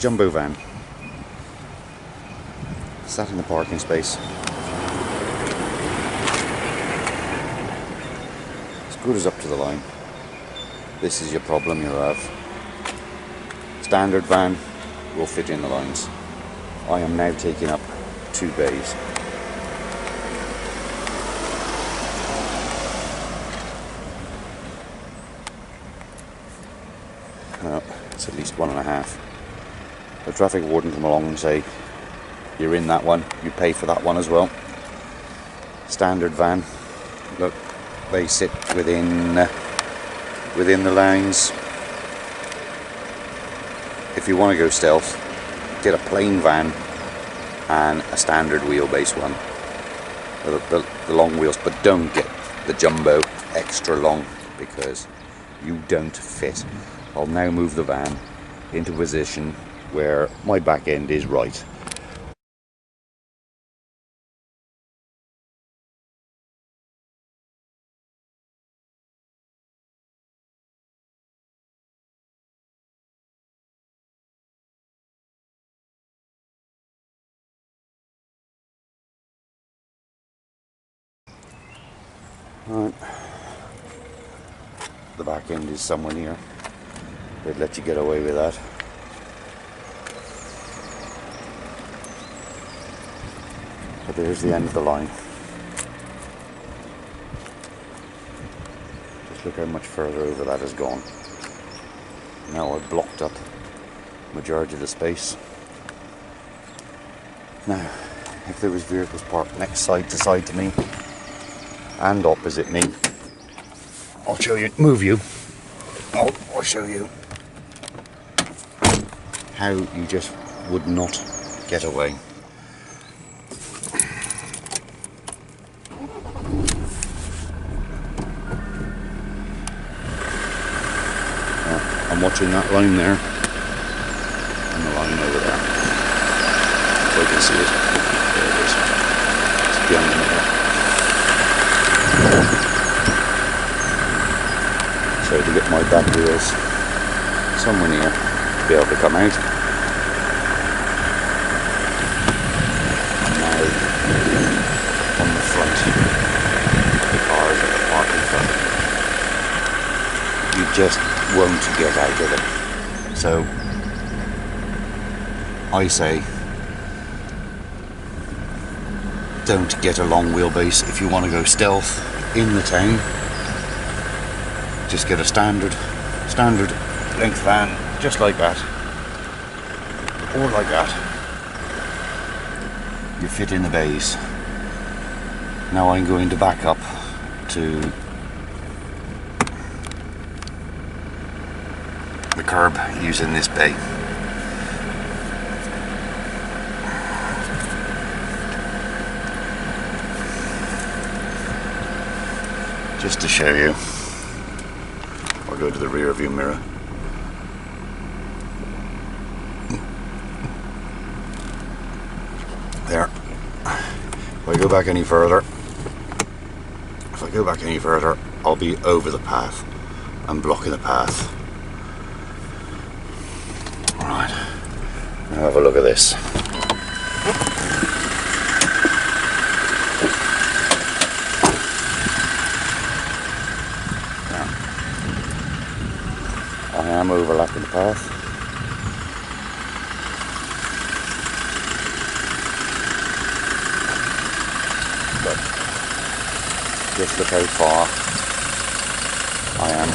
jumbo van. Sat in the parking space. Scooters up to the line. This is your problem you'll have. Standard van will fit in the lines. I am now taking up 2 bays. It's at least 1.5. The traffic warden come along and say, you're in that one, you pay for that one as well. Standard van, look, they sit within the lines. If you want to go stealth, get a plain van and a standard wheelbase one, the long wheels, but don't get the jumbo extra long because you don't fit. I'll now move the van into a position where my back end is right. Right. The back end is somewhere near. They'd let you get away with that. But there's the end of the line. Just look how much further over that has gone. Now I've blocked up the majority of the space. Now, if there was vehicles parked next side to me and opposite me, I'll show you, move you, I'll show you how you just would not get away. I'm watching that line there and the line over there. So you can see it. There it is. It's beyond the middle. So to get my back wheels somewhere near to be able to come out. And now on the front, the cars that are parked in front. You just won't get out of it. So I say don't get a long wheelbase if you want to go stealth in the town. Just get a standard length van, just like that, or like that. You fit in the bays. Now I'm going to back up to the curb using this bay. Just to show you, I'll go to the rear view mirror. There. If I go back any further, I'll be over the path. I'm blocking the path. Right. Now have a look at this. I am overlapping the path. But just look how far I am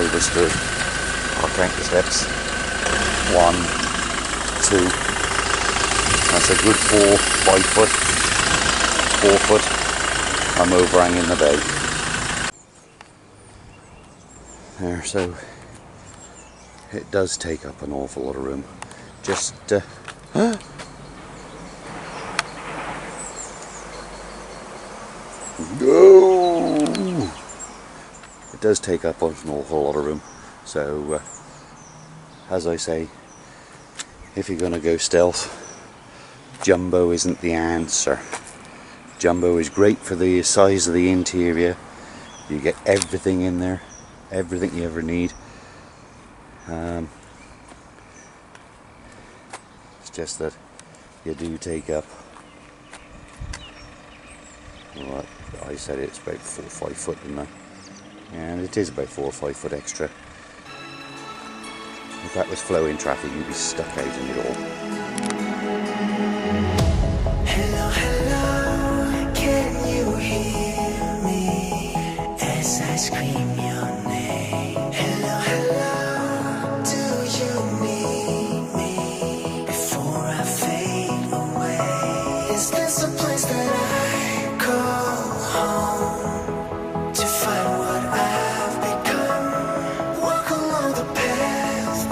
overstood. I'll count the steps. 1, 2. That's a good 4, 5 foot. 4 foot. I'm overhanging the bay. There, so it does take up an awful lot of room. Just no, it does take up an awful lot of room. So as I say, if you're gonna go stealth, jumbo isn't the answer. Jumbo is great for the size of the interior. You get everything in there. Everything you ever need. just that you do take up, well, I said it's about 4 or 5 foot, didn't I? And it is about 4 or 5 foot extra. If that was flowing traffic, you'd be stuck out in it all. Hello, hello, can you hear me as I scream your name? Hello, hello, do you need me before I fade away? Is this a place that I call home to find what I've become? Walk along the path